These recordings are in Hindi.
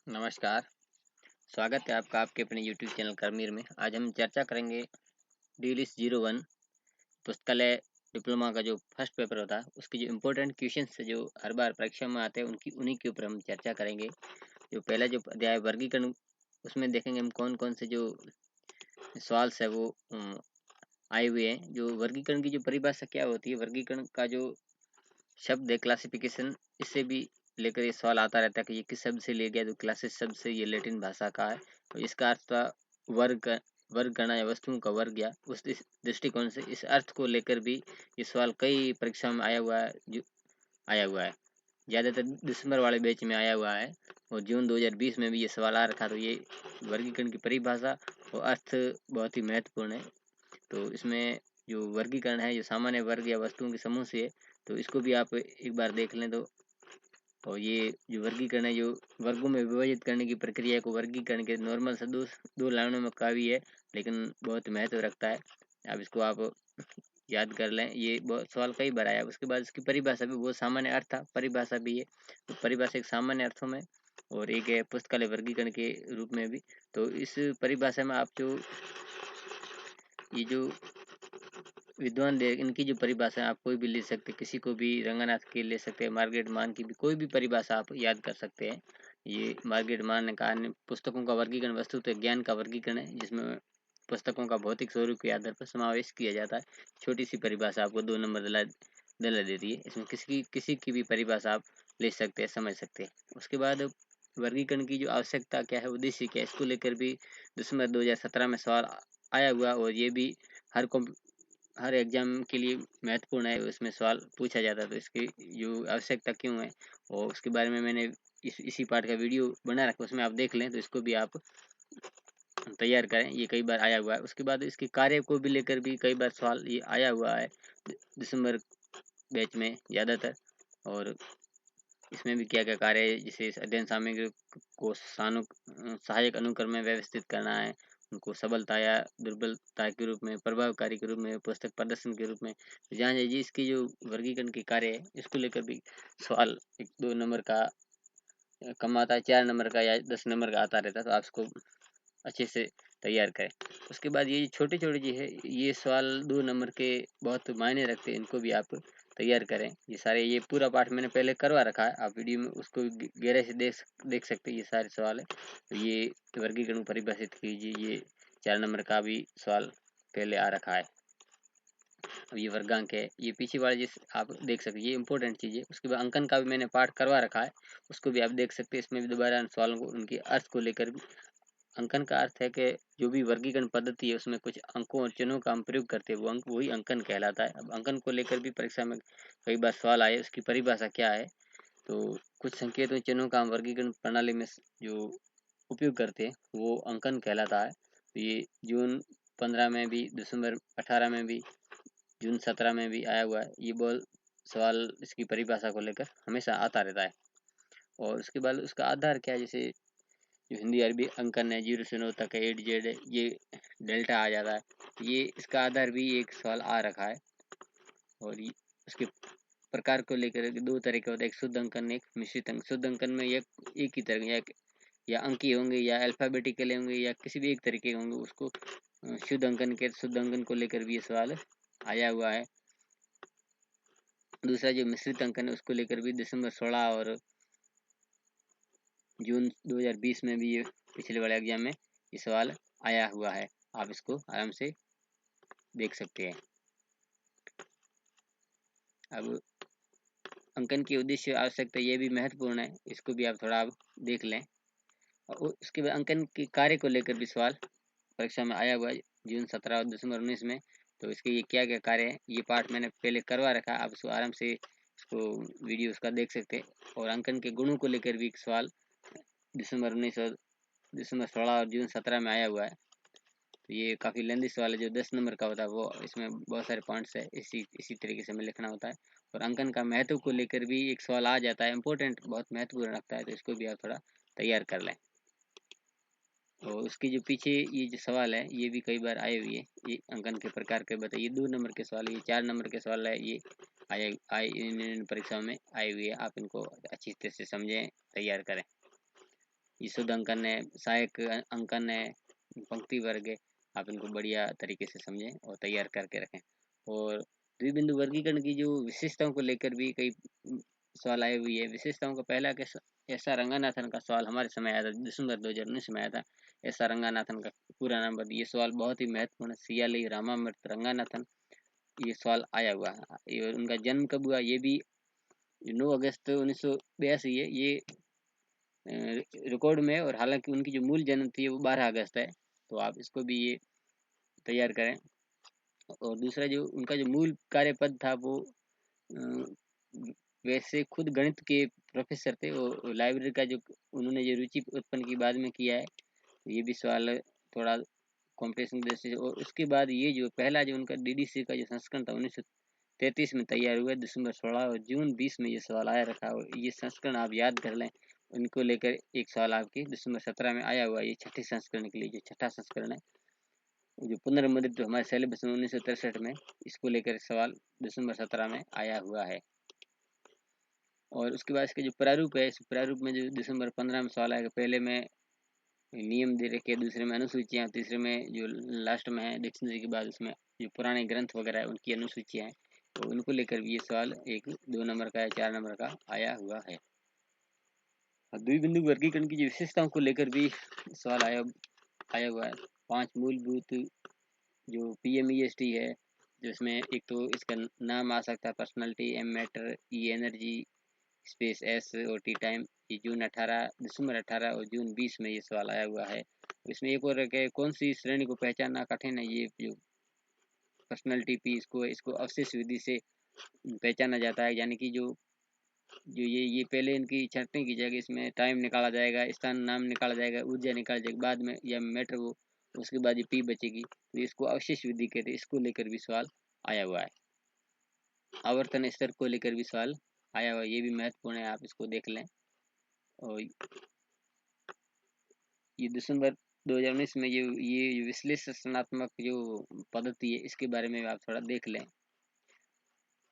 नमस्कार, स्वागत है आपका आपके अपने यूट्यूब चैनल करमीर में। आज हम चर्चा करेंगे डीलिस 01 पुस्तकालय डिप्लोमा का जो फर्स्ट पेपर होता है, उसके जो इम्पोर्टेंट क्वेश्चंस जो हर बार परीक्षा में आते हैं, उन्हीं के ऊपर हम चर्चा करेंगे। जो पहला जो अध्याय वर्गीकरण, उसमें देखेंगे हम कौन-कौन से जो सवाल है वो आए हुए हैं। जो वर्गीकरण की जो परिभाषा क्या होती है, वर्गीकरण का जो शब्द है क्लासिफिकेशन, इससे भी लेकर ये सवाल आता रहता है कि ये किस शब्द से लिया गया। तो क्लासेस शब्द से ये लैटिन भाषा का है, तो इसका अर्थ था वर्ग वर्ग गणना या वस्तुओं का वर्ग। या उस दृष्टिकोण से इस अर्थ को लेकर भी ये सवाल कई परीक्षाओं में आया हुआ है। ज़्यादातर दिसंबर वाले बैच में आया हुआ है और जून 2020 में भी ये सवाल आ रखा। तो ये वर्गीकरण की परिभाषा और अर्थ बहुत ही महत्वपूर्ण है। तो इसमें जो वर्गीकरण है, जो सामान्य वर्ग या वस्तुओं के समूह से है, तो इसको भी आप एक बार देख लें। तो और ये जो वर्गीकरण है, जो वर्गों में विभाजित करने की प्रक्रिया को वर्गीकरण के नॉर्मल से दो लाइनों में काफ़ी है, लेकिन बहुत महत्व रखता है। अब इसको आप याद कर लें, ये बहुत सवाल कई बार आया। उसके बाद इसकी परिभाषा भी बहुत सामान्य अर्थ था, परिभाषा भी है। तो परिभाषा एक सामान्य अर्थों में और एक है पुस्तकालय वर्गीकरण के रूप में भी। तो इस परिभाषा में आप जो ये जो विद्वान दे, इनकी जो परिभाषा है आप कोई भी ले सकते हैं, किसी को भी रंगनाथ की ले सकते हैं, मार्गरेट मान की भी कोई भी परिभाषा आप याद कर सकते हैं। ये मार्गरेट मान ने कहा, पुस्तकों का वर्गीकरण वस्तुतः ज्ञान का वर्गीकरण है, जिसमें पुस्तकों का भौतिक स्वरूप के आधार पर समावेश किया जाता है। छोटी सी परिभाषा आपको 2 नंबर दिला देती है। इसमें किसी की भी परिभाषा आप ले सकते हैं, समझ सकते हैं। उसके बाद वर्गीकरण की जो आवश्यकता क्या है, उद्देश्य क्या है, इसको लेकर भी दिसंबर 2017 में सवाल आया हुआ और ये भी हर हर एग्जाम के लिए महत्वपूर्ण है। उसमें सवाल पूछा जाता है, तो इसकी जो आवश्यकता क्यों है और उसके बारे में मैंने इसी पार्ट का वीडियो बना रखा, उसमें आप देख लें। तो इसको भी आप तैयार करें, ये कई बार आया हुआ है। उसके बाद इसके कार्य को भी लेकर भी कई बार सवाल ये आया हुआ है दिसंबर बैच में ज़्यादातर। और इसमें भी क्या क्या कार्य है, जैसे इस अध्ययन सामग्री को सहायक अनुक्रम में व्यवस्थित करना है, उनको सबलता या दुर्बलता के रूप में, प्रभावकारी के रूप में, पुस्तक प्रदर्शन के रूप में। जहाँ जी इसकी जो वर्गीकरण के कार्य है, इसको लेकर भी सवाल 1-2 नंबर का कम आता है, 4 नंबर का या 10 नंबर का आता रहता है। तो आप इसको अच्छे से तैयार करें। उसके बाद ये छोटे-छोटे जो है, ये सवाल 2 नंबर के बहुत मायने रखते हैं, इनको भी आप तैयार करें। ये सारे, ये पूरा पाठ मैंने पहले करवा रखा है, आप वीडियो में उसको गहराई से देख सकते हैं। ये सारे सवाल है। तो ये वर्गीकरण परिभाषित कीजिए, ये 4 नंबर का भी सवाल पहले आ रखा है। अब ये वर्गांक है, ये पीछे वाले जिस आप देख सकते हैं, ये इंपॉर्टेंट चीज़ है। उसके बाद अंकन का भी मैंने पाठ करवा रखा है, उसको भी आप देख सकते हैं। इसमें भी दोबारा सवालों को, उनके अर्थ को लेकर भी। अंकन का अर्थ है कि जो भी वर्गीकरण पद्धति है, उसमें कुछ अंकों और चिन्हों का हम प्रयोग करते हैं, वो अंक वही अंकन कहलाता है। अब अंकन को लेकर भी परीक्षा में कई बार सवाल आए, उसकी परिभाषा क्या है। तो कुछ संकेतों चिन्हों का हम वर्गीकरण प्रणाली में जो उपयोग करते हैं, वो अंकन कहलाता है। तो ये जून 15 में भी, दिसंबर 18 में भी, जून 17 में भी आया हुआ है। ये बोल सवाल इसकी परिभाषा को लेकर हमेशा आता रहता है। और उसके बाद उसका आधार क्या है, जैसे जो हिंदी अरबी अंकन है, 0 से 9 तक है, A to Z है, ये डेल्टा आ जाता है। ये इसका आधार भी एक सवाल आ रखा है। और ये उसके प्रकार को लेकर 2 तरह के होते हैं, एक शुद्ध अंकन, एक मिश्रित अंक। शुद्ध अंकन में एक ही तरह या अंकीय होंगे, या अल्फाबेटिकल होंगे, या किसी भी एक तरीके के होंगे, उसको शुद्ध अंकन के। शुद्ध अंकन को लेकर भी ये सवाल आया हुआ है। दूसरा जो मिश्रित अंकन है, उसको लेकर भी दिसंबर 16 और जून 2020 में भी, ये पिछले वाले एग्जाम में ये सवाल आया हुआ है। आप इसको आराम से देख सकते हैं। अब अंकन की उद्देश्य आवश्यकता, ये भी महत्वपूर्ण है, इसको भी आप थोड़ा आप देख लें। और उसके बाद अंकन के कार्य को लेकर भी सवाल परीक्षा में आया हुआ है, जून 17 और दिसंबर 19 में। तो इसके ये क्या क्या कार्य है, ये पाठ मैंने पहले करवा रखा है, आप इसको आराम से इसको वीडियो उसका देख सकते हैं। और अंकन के गुणों को लेकर भी एक सवाल दिसंबर 19 और दिसंबर 16 और जून 17 में आया हुआ है। तो ये काफ़ी लेंथी सवाल है, जो 10 नंबर का होता है, वो इसमें बहुत सारे पॉइंट्स है, इसी तरीके से हमें लिखना होता है। और अंकन का महत्व को लेकर भी एक सवाल आ जाता है, इंपॉर्टेंट, बहुत महत्वपूर्ण रखता है। तो इसको भी आप थोड़ा तैयार कर लें। और उसके जो पीछे ये जो सवाल है, ये भी कई बार आए हुए हैं। ये अंकन के प्रकार के बताइए, 2 नंबर के सवाल, ये 4 नंबर के सवाल है, ये आए इन परीक्षाओं में आए हुए हैं। आप इनको अच्छी तरह से समझें, तैयार करें। ये शुद्ध अंकन है, सहायक अंकन है, पंक्ति वर्ग है। आप इनको बढ़िया तरीके से समझें और तैयार करके रखें। और द्विबिंदु वर्गीकरण की जो विशेषताओं को लेकर भी कई सवाल आए हुए हैं। विशेषताओं का पहला के एस.आर. रंगानाथन का सवाल हमारे समय आया था, दिसंबर 2019 में आया था। एस.आर. रंगानाथन का पूरा नाम बता, ये सवाल बहुत ही महत्वपूर्ण है। सियाली रामामृत रंगानाथन, ये सवाल आया हुआ है। ये उनका जन्म कब हुआ, ये भी 9 अगस्त 1982 है ये रिकॉर्ड में, और हालांकि उनकी जो मूल जन्म थी वो 12 अगस्त है। तो आप इसको भी ये तैयार करें। और दूसरा जो उनका जो मूल कार्य पद था वो वैसे खुद गणित के प्रोफेसर थे। वो लाइब्रेरी का जो उन्होंने जो रुचि उत्पन्न की बाद में किया है, तो ये भी सवाल थोड़ा कॉम्पिटिशन की दृष्टि से। और उसके बाद ये जो पहला जो उनका डीडीसी का जो संस्करण था 1933 में तैयार हुआ, दिसंबर 16 और जून 20 में ये सवाल आया रखा। और ये संस्करण आप याद कर लें, उनको लेकर एक सवाल आपके दिसंबर 17 में आया हुआ। ये छठी संस्करण के लिए जो छठा संस्करण है, जो पुनर्मुद्रित जो हमारे सिलेबस में 1963 में, इसको लेकर सवाल दिसंबर 17 में आया हुआ है। और उसके बाद इसके जो प्रारूप है, इस प्रारूप में जो दिसंबर 15 में सवाल आएगा, पहले में नियम दे रखे, दूसरे में अनुसूचियाँ, तीसरे में जो लास्ट में है डिक्शनरी के बाद उसमें जो पुराने ग्रंथ वगैरह है उनकी अनुसूचियाँ हैं। तो उनको लेकर भी ये सवाल 1-2 नंबर का या 4 नंबर का आया हुआ है। द्विबिंदु वर्गीकरण की जो विशेषताओं को लेकर भी सवाल आया हुआ है। 5 मूलभूत जो PMEST है, जिसमें एक तो इसका नाम आ सकता है personality, M matter, E energy, space, S और टी टाइम। ये दिसंबर 18 और जून 20 में ये सवाल आया हुआ है। इसमें एक और है, कौन सी श्रेणी को पहचानना कठिन है। ये जो पर्सनालिटी पी, इसको अवशेष विधि से पहचाना जाता है। यानी कि जो जो ये पहले इनकी छंटनी की जाएगी, इसमें टाइम निकाला जाएगा, स्थान नाम निकाला जाएगा, ऊर्जा निकाला जाएगी बाद में, या मैटर वो, उसके बाद ये पी बचेगी। तो इसको अवशेष विधि कहते हैं। इसको लेकर भी सवाल आया हुआ है। आवर्तन स्तर को लेकर भी सवाल आया हुआ है, ये भी महत्वपूर्ण है, आप इसको देख लें। और ये दिसंबर 2019 में ये विश्लेषणात्मक जो पद्धति है, इसके बारे में आप थोड़ा देख लें।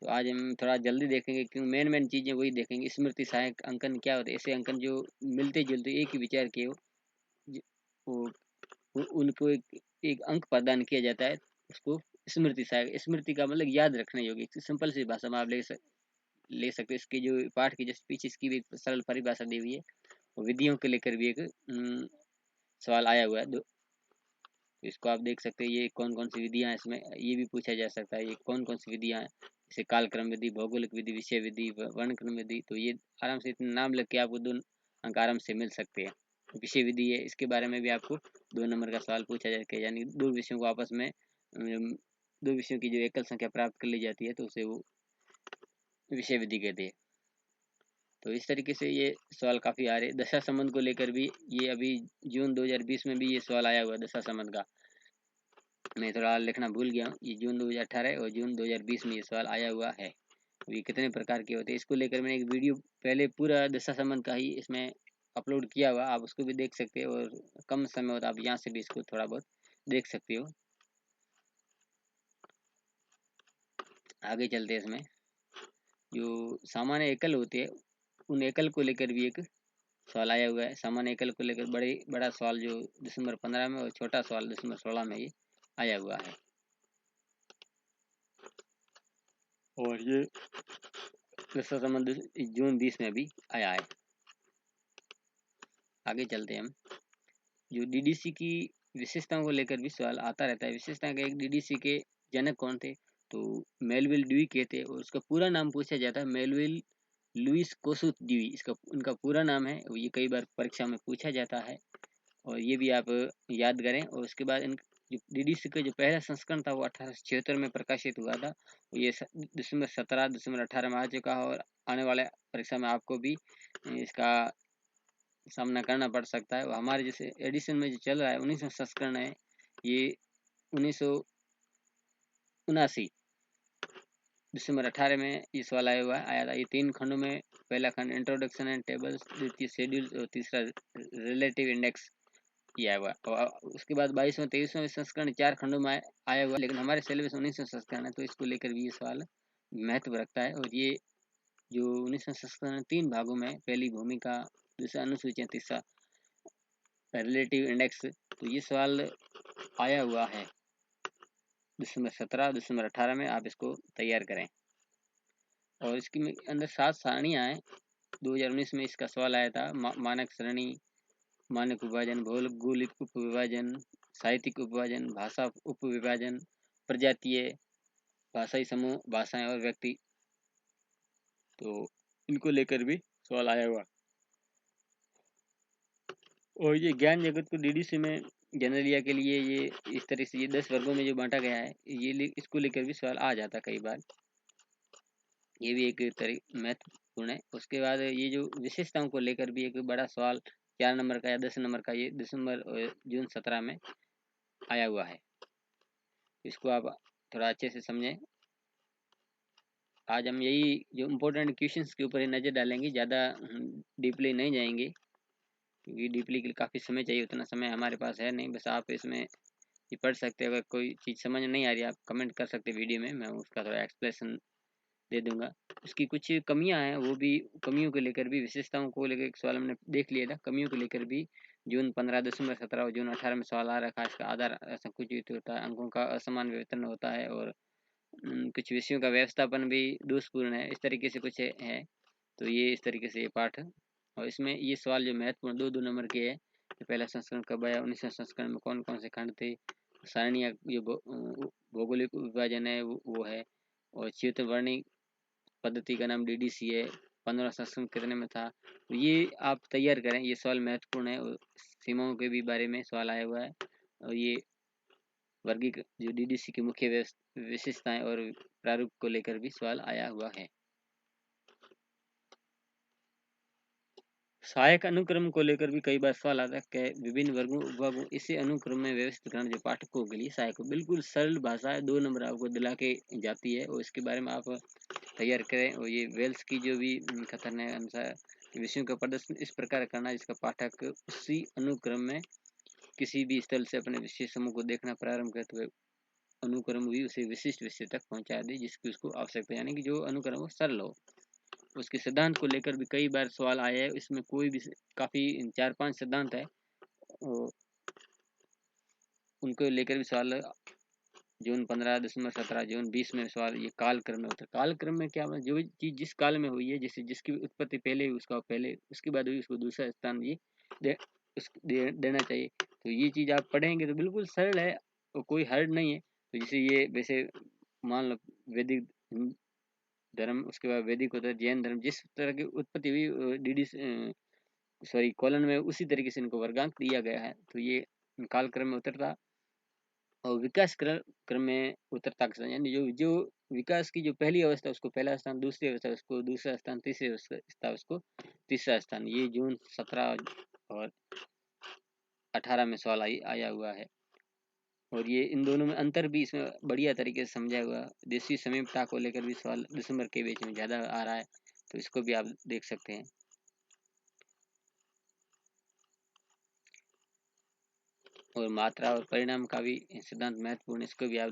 तो आज हम थोड़ा जल्दी देखेंगे, क्योंकि मेन चीज़ें वही देखेंगे। स्मृति सहायक अंकन क्या होते हैं, ऐसे अंकन जो मिलते जुलते एक ही विचार के हो, वो उनको एक अंक प्रदान किया जाता है, उसको स्मृति सहायक। स्मृति का मतलब याद रखने योग्य, सिंपल सी भाषा में आप ले सकते। इसकी जो पाठ की जस्ट पीछे इसकी भी एक सरल परिभाषा दी हुई है। और विधियों के लेकर भी एक सवाल आया हुआ है। तो इसको आप देख सकते हैं, ये कौन कौन सी विधियां, इसमें ये भी पूछा जा सकता है, ये कौन कौन सी विधियां हैं, जैसे कालक्रम विधि, भौगोलिक विधि, विषय विधि, वर्णक्रम विधि। तो ये आराम से इतने नाम लिख के आपको 2 अंक आराम से मिल सकते हैं। विषय विधि है, इसके बारे में भी आपको 2 नंबर का सवाल पूछा जाएगा, यानी 2 विषयों को आपस में 2 विषयों की जो एकल संख्या प्राप्त कर ली जाती है, तो उसे वो विषय विधि कहते हैं। तो इस तरीके से ये सवाल काफ़ी आ रहे हैं। दशा संबंध को लेकर भी ये अभी जून 2020 में भी ये सवाल आया हुआ है, दशा संबंध का। मैं थोड़ा लिखना भूल गया हूँ। ये जून 2018 और जून 2020 में ये सवाल आया हुआ है। ये कितने प्रकार के होते हैं, इसको लेकर मैंने एक वीडियो पहले पूरा दशा संबंध का ही इसमें अपलोड किया हुआ, आप उसको भी देख सकते हो। और कम समय होता, आप यहाँ से भी इसको थोड़ा बहुत देख सकते हो। आगे चलते हैं। इसमें जो सामान्य एकल होते हैं, उन एकल को लेकर भी एक सवाल आया हुआ है। सामान्य एकल को लेकर बड़ा सवाल जो दिसंबर 15 में, और छोटा सवाल दिसंबर 16 में ये आया हुआ है। और ये दशा संबंध जून 20 में भी आया है। आगे चलते हैं हम। जो डीडीसी की विशेषताओं को लेकर भी सवाल आता रहता है। विशेषता का एक, डीडीसी के जनक कौन थे, तो मेलविल ड्यूई कहते हैं। और उसका पूरा नाम पूछा जाता है, मेलविल लुइस कोसुत ड्यूई, इसका उनका पूरा नाम है। ये कई बार परीक्षा में पूछा जाता है, और ये भी आप याद करें। और उसके बाद इन जो डीडीसी का जो पहला संस्करण था वो 1876 में प्रकाशित हुआ था। ये दिसंबर 17, दिसंबर 18 में आ चुका है। और आने वाले परीक्षा में आपको भी इसका सामना करना पड़ सकता है। हमारे जैसे एडिशन में जो चल रहा है 19वां संस्करण है, ये 1979 दिसंबर 18 में ये सवाल आया था। ये 3 खंडों में, पहला खंड इंट्रोडक्शन एंड टेबल्स, द्वितीय शेड्यूल और तीसरा रिलेटिव इंडेक्स किया हुआ। और उसके बाद 22वां 23वां संस्करण 4 खंडों में आया हुआ। लेकिन हमारे सिलेबस 19वां संस्करण है, तो इसको लेकर भी ये सवाल महत्व रखता है। और ये जो 19वां संस्करण 3 भागों में, पहली भूमिका, दूसरा अनुसूचियाँ, तीसरा रिलेटिव इंडेक्स, तो ये सवाल आया हुआ है दिसंबर 17 दिसंबर 18 में। आप इसको तैयार करें। और इसकी अंदर 7 सारणियाँ हैं। 2019 में इसका सवाल आया था। मानक श्रेणी, मानक विभाजन, भौगोलिक उप विभाजन, साहित्यिक उपविभाजन, भाषा उप विभाजन, प्रजातीय, भाषाई समूह, भाषाएं और व्यक्ति, तो इनको लेकर भी सवाल आया हुआ। और ये ज्ञान जगत को डीडीसी में जनरलिया के लिए ये इस तरह से ये 10 वर्गों में जो बांटा गया है, ये इसको लेकर भी सवाल आ जाता कई बार। ये भी एक महत्वपूर्ण है। उसके बाद ये जो विशेषताओं को लेकर भी एक बड़ा सवाल 4 नंबर का या 10 नंबर का, ये दिसंबर जून 17 में आया हुआ है। इसको आप थोड़ा अच्छे से समझें। आज हम यही जो इम्पोर्टेंट क्वेश्चंस के ऊपर ही नज़र डालेंगे, ज़्यादा डीपली नहीं जाएंगे, क्योंकि डीपली के लिए काफ़ी समय चाहिए, उतना समय हमारे पास है नहीं। बस आप इसमें ये पढ़ सकते हैं। अगर कोई चीज़ समझ नहीं आ रही, आप कमेंट कर सकते हैं वीडियो में, मैं उसका थोड़ा एक्सप्लेनेशन दे दूंगा। उसकी कुछ कमियां हैं, वो भी कमियों को लेकर भी, विशेषताओं को लेकर एक सवाल हमने देख लिया था। कमियों को लेकर भी जून 15 दिसंबर 17 और जून 18 में सवाल आ रखा है। इसका आधार संकुचित होता है, अंकों का असमान वितरण होता है, और कुछ विषयों का व्यवस्थापन भी दोषपूर्ण है, इस तरीके से कुछ है। तो ये इस तरीके से ये पाठ है। और इसमें ये सवाल जो महत्वपूर्ण 2-2 नंबर के है कि पहला संस्करण कब आया, 19वें संस्करण में कौन कौन से खंड थे, सारणियाँ जो भौगोलिक विभाजन है वो है, और च्युतवर्णी पद्धति का नाम डीडीसी है, 15वां संस्करण कितने में था। तो ये आप तैयार करें, ये सवाल महत्वपूर्ण है। और सीमाओं के भी बारे में सवाल आया हुआ है, और ये वर्गीक जो डीडीसी की मुख्य विशेषताएं और प्रारूप को लेकर भी सवाल आया हुआ है। सहायक अनुक्रम को लेकर भी कई बार सवाल आता है कि विभिन्न वर्गों उपवर्गों इसे अनुक्रम में व्यवस्थित करना जो पाठकों के लिए सहायक हो। बिल्कुल सरल भाषा है, 2 नंबर आपको दिला के जाती है, और इसके बारे में आप तैयार करें। और ये वेल्स की जो भी कथन है अनुसार, विषयों का प्रदर्शन इस प्रकार करना जिसका पाठक उसी अनुक्रम में किसी भी स्थल से अपने विषय समूह को देखना प्रारंभ करते हुए अनुक्रम भी उसे विशिष्ट विषय तक पहुंचा दे जिसकी उसको आवश्यकता, यानी कि जो अनुक्रम हो सरल हो। उसके सिद्धांत को लेकर भी कई बार सवाल आया है। इसमें कोई भी काफी 4-5 सिद्धांत है, उनको लेकर भी सवाल जून 15 दिसंबर 17 जून 20 में सवाल ये कालक्रम में होता है। कालक्रम में क्या, जो चीज जिस काल में हुई है, जैसे जिसकी उत्पत्ति पहले हुई उसका पहले, उसके बाद हुई उसको दूसरा स्थान ये देना चाहिए। तो ये चीज आप पढ़ेंगे तो बिल्कुल सरल है और कोई हार्ड नहीं है। तो जैसे ये वैसे मान लो वैदिक धर्म, उसके बाद वैदिक होता है जैन धर्म, जिस तरह की उत्पत्ति हुई डीडी सॉरी कॉलन में, उसी तरीके से इनको वर्गांक दिया गया है। तो ये कालक्रम में उतरता और विकास क्रम में उतरता, यानी जो जो विकास की जो पहली अवस्था उसको पहला स्थान, दूसरी अवस्था उसको दूसरा स्थान, तीसरी अवस्था उसको तीसरा स्थान। ये जून 17 और 18 में सवाल आया हुआ है। और ये इन दोनों में अंतर भी इसमें बढ़िया तरीके से समझा हुआ। देशी समीपता को लेकर भी सवाल दिसंबर के बीच में ज़्यादा आ रहा है, तो इसको भी आप देख सकते हैं। और मात्रा और परिणाम का भी सिद्धांत महत्वपूर्ण, इसको भी आप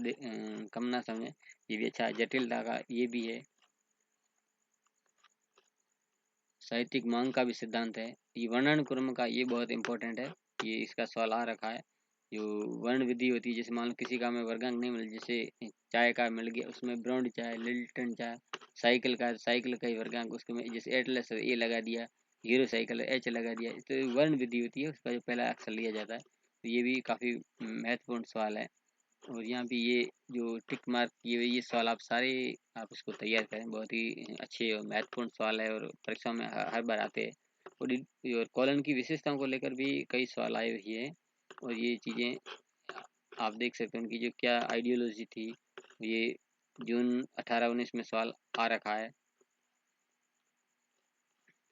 कम ना समझें, ये भी अच्छा है। जटिलता का ये भी है। साहित्यिक मांग का भी सिद्धांत है। ये वर्णानुक्रम का ये बहुत इंपॉर्टेंट है, ये इसका सवाल आ रखा है। जो वर्ण विधि होती है, जैसे मान लो किसी का हमें वर्गांक नहीं मिल, जैसे चाय का मिल गया, उसमें ब्राउन चाय, लिल्टन चाय, साइकिल का ही वर्गांक उसके में जैसे एटलस ए लगा दिया, हीरो साइकिल एच लगा दिया, तो वर्ण विधि होती है, उसका जो पहला अक्षर लिया जाता है। तो ये भी काफ़ी महत्वपूर्ण सवाल है। और यहाँ पे ये जो टिक मार्क किए हुए ये सवाल आप सारे आप इसको तैयार करें, बहुत ही अच्छे और महत्वपूर्ण सवाल है, और परीक्षा में हर बार आते हैं। और कॉलन की विशेषताओं को लेकर भी कई सवाल आए हुए हैं, और ये चीज़ें आप देख सकते हैं उनकी जो क्या आइडियोलॉजी थी। ये जून 18-19 में सवाल आ रखा है।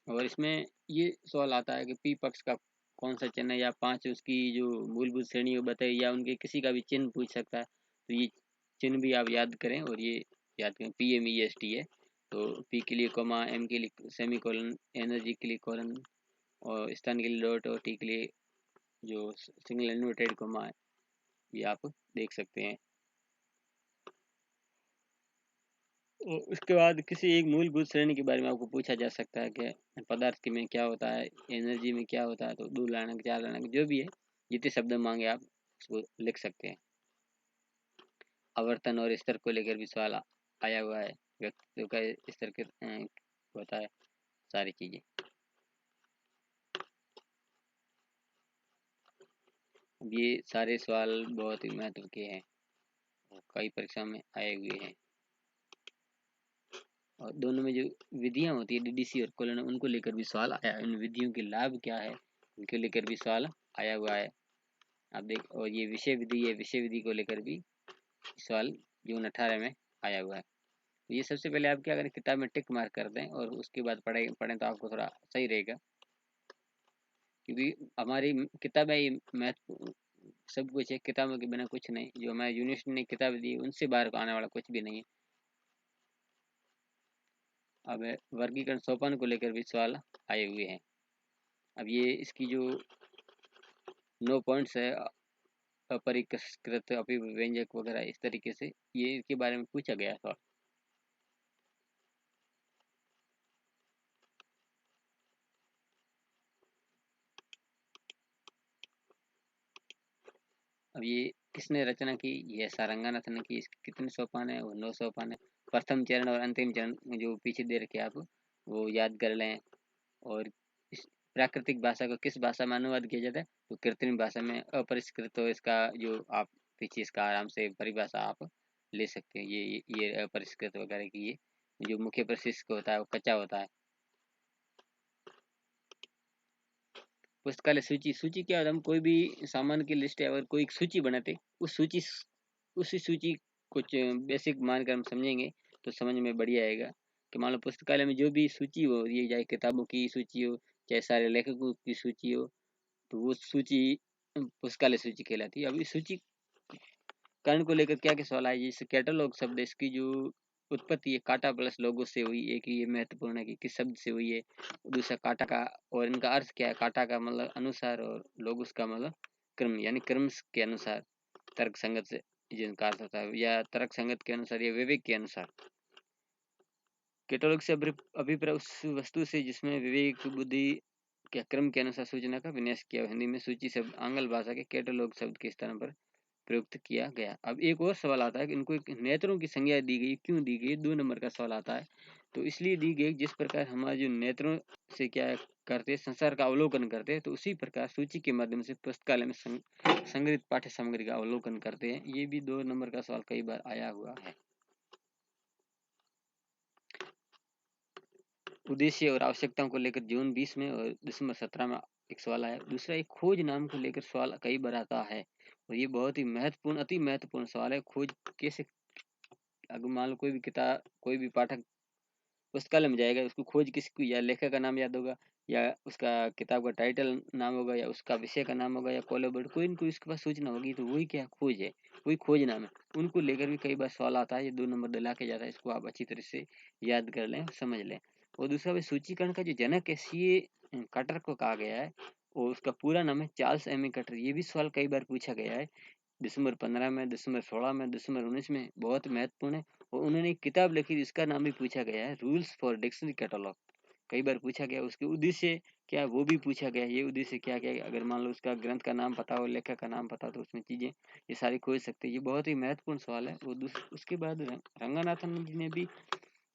और इसमें ये सवाल आता है कि पी पक्ष का कौन सा चिन्ह है, या 5 उसकी जो मूलभूत श्रेणी बताई, या उनके किसी का भी चिन्ह पूछ सकता है। तो ये चिन्ह भी आप याद करें, और ये याद करें PMEST है। तो पी के लिए कोमा, एम के लिए सेमी कोलन, एनर्जी के लिए कोलन, और स्थान के लिए डॉट, और टी के लिए जो सिंगल इन्वर्टेड कोमा है, ये आप देख सकते हैं। और उसके बाद किसी एक मूलभूत श्रेणी के बारे में आपको पूछा जा सकता है कि पदार्थ के में क्या होता है, एनर्जी में क्या होता है, तो 2 लाइनक 4 लाइनक जो भी है, जितने शब्द मांगे आप उसको लिख सकते हैं। आवर्तन और स्तर को लेकर भी सवाल आया हुआ है, व्यक्तित्व का स्तर के होता है, सारी चीजें। अब ये सारे सवाल बहुत ही महत्व के हैं और कई परीक्षा में आए हुए हैं। और दोनों में जो विधियां होती है डीडीसी और कोलन, उनको लेकर भी सवाल आया है। इन विधियों के लाभ क्या है, उनके लेकर भी सवाल आया हुआ है। आप देख, और ये विषय विधि है, विषय विधि को लेकर भी सवाल जून 18 में आया हुआ है। ये सबसे पहले आप क्या करें, किताब में टिक मार्क कर दें और उसके बाद पढ़ें तो आपको थोड़ा सही रहेगा, क्योंकि हमारी किताब है, ये मैथ सब कुछ है, किताबों के बिना कुछ नहीं। जो हमारे यूनिवर्सिटी ने किताब दी है उनसे बाहर आने वाला कुछ भी नहीं है। अब वर्गीकरण सोपान को लेकर भी सवाल आए हुए हैं। अब ये इसकी जो 9 पॉइंट्स है, अपरिष्कृत, अभिव्यंजक वगैरह, इस तरीके से ये इसके बारे में पूछा गया सवाल। अब ये किसने रचना की, ये सारंगानाथ ने की। इसके कितने सोपान है, वो 9 सोपान है। प्रथम चरण और अंतिम चरण जो पीछे दे रखे आप वो याद कर लें। और इस प्राकृतिक भाषा को किस भाषा में अनुवाद किया जाता है, तो कृत्रिम भाषा में अपरिष्कृत। तो इसका जो आप पीछे इसका आराम से परिभाषा आप ले सकते हैं। ये अपरिष्कृत वगैरह की, ये जो मुख्य प्रशिक्षक होता है वो कच्चा होता है। पुस्तकालय सूची, सूची क्या होता है, हम कोई भी सामान की लिस्ट है, अगर कोई एक सूची बनाते, उस सूची उसी सूची कुछ बेसिक मानकर हम समझेंगे तो समझ में बढ़िया आएगा। कि मान लो पुस्तकालय में जो भी सूची हो, ये चाहे किताबों की सूची हो, चाहे सारे लेखकों की सूची हो, तो वो सूची पुस्तकालय सूची कहलाती है। अब इस सूची करण को लेकर क्या क्या सवाल आए, जैसे कैटलॉग शब्द, इसकी जो उत्पत्ति है काटा प्लस लोगो से हुई, एक ये महत्वपूर्ण है कि किस शब्द से हुई है। दूसरा काटा का और इनका अर्थ क्या है, काटा का मतलब अनुसार और लोगोस का मतलब क्रम, यानी क्रम के अनुसार, तर्क संगत से जिनका अर्थ होता है, या तर्क संगत के अनुसार या विवेक के अनुसार। कैटलॉग से अभिप्राय उस वस्तु से जिसमें विवेक बुद्धि के क्रम के अनुसार सूचना का विन्यास किया। हिंदी में सूची शब्द आंग्ल भाषा के कैटलॉग शब्द के स्थान पर प्रयुक्त किया गया। अब एक और सवाल आता है कि इनको एक नेत्रों की संज्ञा दी गई, क्यों दी गई, 2 नंबर का सवाल आता है। तो इसलिए दी गई, जिस प्रकार हमारे जो नेत्रों से क्या करते हैं, संसार का अवलोकन करते हैं, तो उसी प्रकार सूची के माध्यम से पुस्तकालय में संग्रहित पाठ्य सामग्री का अवलोकन करते हैं। ये भी 2 नंबर का सवाल कई बार आया हुआ है। उद्देश्य और आवश्यकताओं को लेकर जून 20 में और दिसंबर 17 में एक सवाल आया। दूसरा, एक खोज नाम को लेकर सवाल कई बार आता है, और ये बहुत ही महत्वपूर्ण, अति महत्वपूर्ण सवाल है। खोज कैसे, अगर मान लो कोई भी किताब, कोई भी पाठक पुस्तकालय में जाएगा, उसको खोज किसको, या लेखक का नाम याद होगा, या उसका किताब का टाइटल नाम होगा, या उसका विषय का नाम होगा, या कोलैबोरेट, कोई इनको इसके पास सूचना होगी, तो वही क्या खोज है, वही खोज नाम है। उनको लेकर भी कई बार सवाल आता है, ये 2 नंबर दिला के जाता है। इसको आप अच्छी तरह से याद कर लें, समझ लें। और दूसरा, भाई सूचीकरण का जो जनक है, सीए कटर को कहा गया है, और उसका पूरा नाम है चार्ल्स एम ए कटर। ये भी सवाल कई बार पूछा गया है, दिसंबर 15 में, दिसंबर 16 में, दिसंबर 19 में, बहुत महत्वपूर्ण है। और उन्होंने एक किताब लिखी जिसका नाम भी पूछा गया है, रूल्स फॉर डिक्शनरी कैटलॉग, कई बार पूछा गया। उसके उद्देश्य क्या, वो भी पूछा गया। ये उद्देश्य क्या क्या, अगर मान लो उसका ग्रंथ का नाम पता हो, लेखक का नाम पता हो, तो उसमें चीजें ये सारी खोज सकते हैं। ये बहुत ही महत्वपूर्ण सवाल है। वो उसके बाद रंगानाथन जी ने भी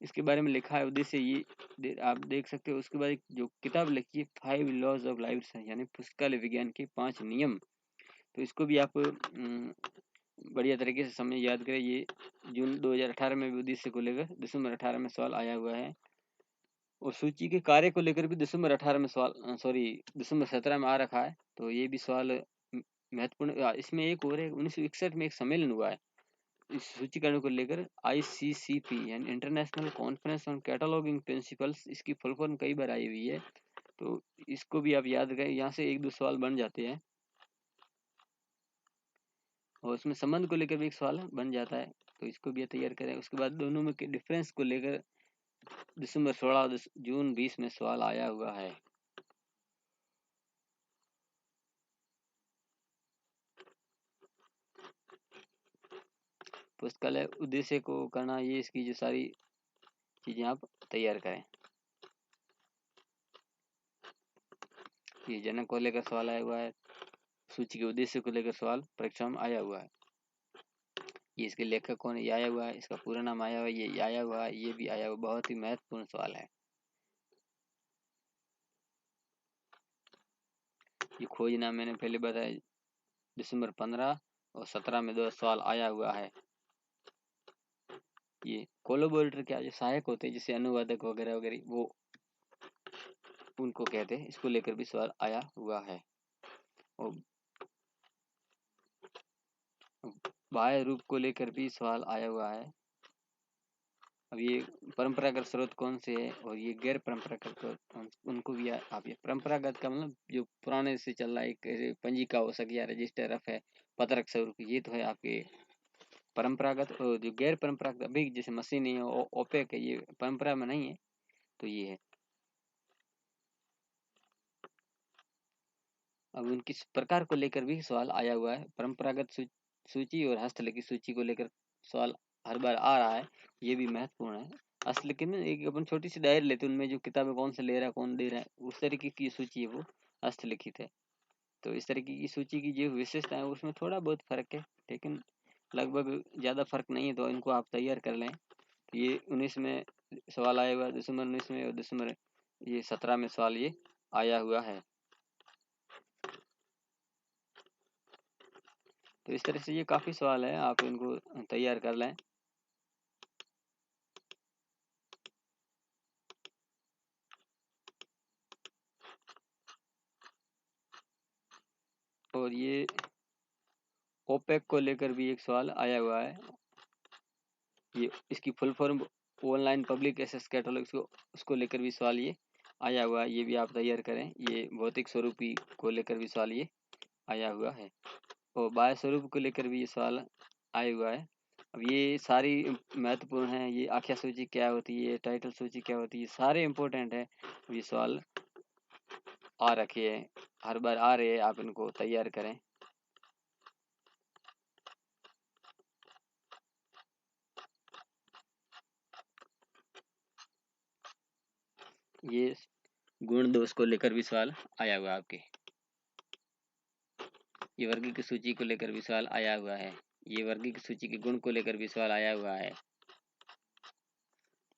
इसके बारे में लिखा है। उद्देश्य ये आप देख सकते हो। उसके बाद एक जो किताब लिखी है, 5 लॉज ऑफ लाइब्रेरी, यानी पुस्तकालय विज्ञान के 5 नियम। तो इसको भी आप बढ़िया तरीके से समझ याद करें। ये जून 2018 में भी उद्देश्य को लेकर दिसंबर 18 में सवाल आया हुआ है। और सूची के कार्य को लेकर भी दिसंबर 18 में सवाल, सॉरी, दिसंबर 17 में आ रखा है। तो ये भी सवाल महत्वपूर्ण। इसमें एक और है, 1961 में एक सम्मेलन हुआ है इस सूचीकरण को लेकर, ICCP यानी international conference on cataloguing principles. इसकी फुल फॉर्म कई बार आई हुई है, तो इसको भी आप याद करें। यहाँ से 1-2 सवाल बन जाते हैं, और उसमें संबंध को लेकर भी एक सवाल बन जाता है, तो इसको भी तैयार करें। उसके बाद दोनों में के डिफरेंस को लेकर दिसंबर 16, जून 20 में सवाल आया हुआ है। पुस्तकालय उद्देश्य को करना, ये इसकी जो सारी चीज़ें आप तैयार करें। ये जनक को लेकर सवाल आया हुआ है, सूची के उद्देश्य को लेकर सवाल परीक्षा में आया हुआ है। ये इसके लेखक कौन है, ये आया हुआ है। इसका पूरा नाम आया हुआ है, ये आया हुआ है, ये भी आया हुआ। बहुत ही महत्वपूर्ण सवाल है। ये खोजना मैंने पहले बताया, दिसंबर 15 और 17 में 2 सवाल आया हुआ है। ये कोलैबोरेटर क्या, जो सहायक होते हैं जैसे अनुवादक वगैरह वगैरह, वो उनको कहते हैं। इसको लेकर भी सवाल आया हुआ है। और बाह्य रूप को लेकर भी सवाल आया हुआ है। अब ये परंपरागत स्रोत कौन से है और ये गैर परंपरागत, उनको भी आप, ये परंपरागत का मतलब जो पुराने से चल रहा है, एक पंजिका हो सके या रजिस्टर रफ है, पत्रक स्वरूप, ये तो है आपके परंपरागत। और जो गैर परंपरागत अभी जैसे मशीन है, ओपेक है, ये परंपरा में नहीं है, तो ये है। अब उनकी प्रकार को लेकर भी सवाल आया हुआ है। परंपरागत सूची और हस्तलिखित सूची को लेकर सवाल हर बार आ रहा है, ये भी महत्वपूर्ण है। हस्तलिखित में एक अपन छोटी सी डायरी लेते हैं, उनमें जो किताबें कौन से ले रहा है, कौन दे रहा है, उस तरीके की सूची है, वो हस्तलिखित है। तो इस तरीके की सूची की जो विशेषता है उसमें थोड़ा बहुत फर्क है, लेकिन लगभग ज़्यादा फर्क नहीं है, तो इनको आप तैयार कर लें। तो ये 19 में सवाल आया हुआ है, दिसंबर 19 में, और दिसंबर ये 17 में सवाल ये आया हुआ है। तो इस तरह से ये काफ़ी सवाल है, आप इनको तैयार कर लें। और ये ओपेक को लेकर भी एक सवाल आया हुआ है। ये इसकी full form online public access catalogue, उसको लेकर भी सवाल ये आया हुआ है, ये भी आप तैयार करें। ये भौतिक स्वरूपी को लेकर भी सवाल ये आया हुआ है, और बाह्य स्वरूप को लेकर भी ये सवाल आया हुआ है। अब ये सारी महत्वपूर्ण है। ये आख्या सूची क्या होती है, टाइटल सूची क्या होती है, सारे इम्पोर्टेंट है। ये सवाल आ रखे हैं, हर बार आ रहे हैं, आप इनको तैयार करें। ये गुण दोष को लेकर भी सवाल आया हुआ है आपके। ये वर्गीय की सूची को लेकर भी सवाल आया हुआ है। ये वर्गीय की सूची के गुण को लेकर भी सवाल आया हुआ है।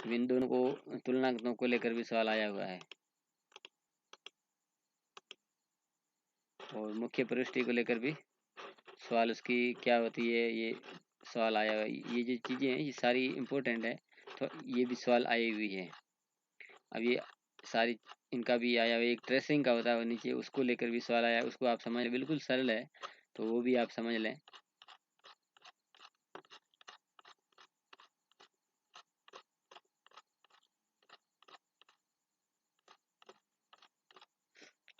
इन दोनों को तुलनांकों को लेकर भी सवाल आया हुआ है। और मुख्य प्रविष्टि को लेकर भी सवाल, उसकी क्या होती है, ये सवाल आया हुआ है। ये जो चीज़ें हैं ये सारी इम्पोर्टेंट है, तो ये भी सवाल आई हुई है। अब ये सारी इनका भी आया हुआ है। एक ट्रेसिंग का होता है नीचे, उसको लेकर भी सवाल आया है, उसको आप समझ, बिल्कुल सरल है, तो वो भी आप समझ लें।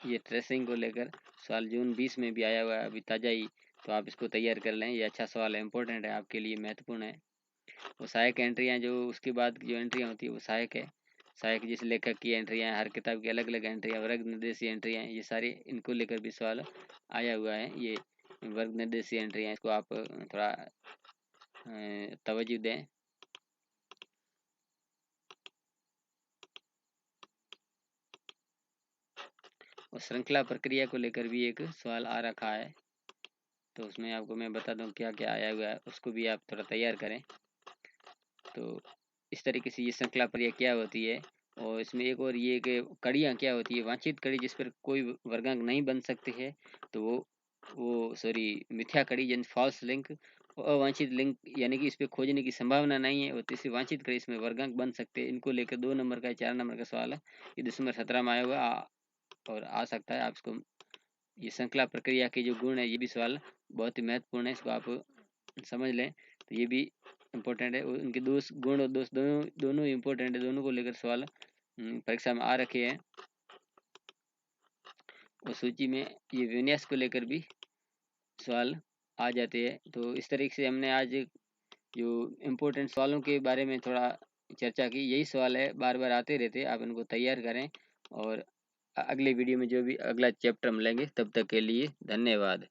ये ट्रेसिंग को लेकर सवाल जून 20 में भी आया हुआ है, अभी ताज़ा ही, तो आप इसको तैयार कर लें। ये अच्छा सवाल है, इंपॉर्टेंट है, आपके लिए महत्वपूर्ण है। वो सहायक एंट्रियाँ, जो उसके बाद जो एंट्रियाँ होती है वो सहायक है। सहायक जिस लेखक की एंट्रियाँ हैं, हर किताब की अलग अलग एंट्रियाँ, वर्ग निर्देशीय एंट्रियाँ हैं, ये सारी इनको लेकर भी सवाल आया हुआ है। ये वर्ग निर्देशीय एंट्रियाँ, इसको आप थोड़ा तवज्जो दें। और श्रृंखला प्रक्रिया को लेकर भी एक सवाल आ रखा है, तो उसमें आपको मैं बता दूं क्या क्या आया हुआ है, उसको भी आप थोड़ा तैयार करें। तो इस तरीके से ये श्रृंखला प्रक्रिया क्या होती है, और इसमें एक और ये कि कड़ियाँ क्या होती है। वांछित कड़ी जिस पर कोई वर्गांक नहीं बन सकते है, तो वो सॉरी मिथ्या कड़ी यानी फॉल्स लिंक। अवांछित लिंक यानी कि इस पे खोजने की संभावना नहीं है, और तीसरी वांछित कड़ी, इसमें वर्गांक बन सकते हैं। इनको लेकर 2 नंबर का 4 नंबर का सवाल है, ये दिसंबर 17 में आया हुआ और आ सकता है। आप इसको, ये श्रृंखला प्रक्रिया के जो गुण है, ये भी सवाल बहुत ही महत्वपूर्ण है, इसको आप समझ लें। तो ये भी इम्पोर्टेंट है। उनके दोष, गुण और दोष दोनों इम्पोर्टेंट है, दोनों को लेकर सवाल परीक्षा में आ रखे हैं। और सूची में ये विन्यास को लेकर भी सवाल आ जाते हैं। तो इस तरीके से हमने आज जो इम्पोर्टेंट सवालों के बारे में थोड़ा चर्चा की। यही सवाल है, बार बार आते रहते हैं, आप इनको तैयार करें। और अगले वीडियो में जो भी अगला चैप्टर हम लेंगे, तब तक के लिए धन्यवाद।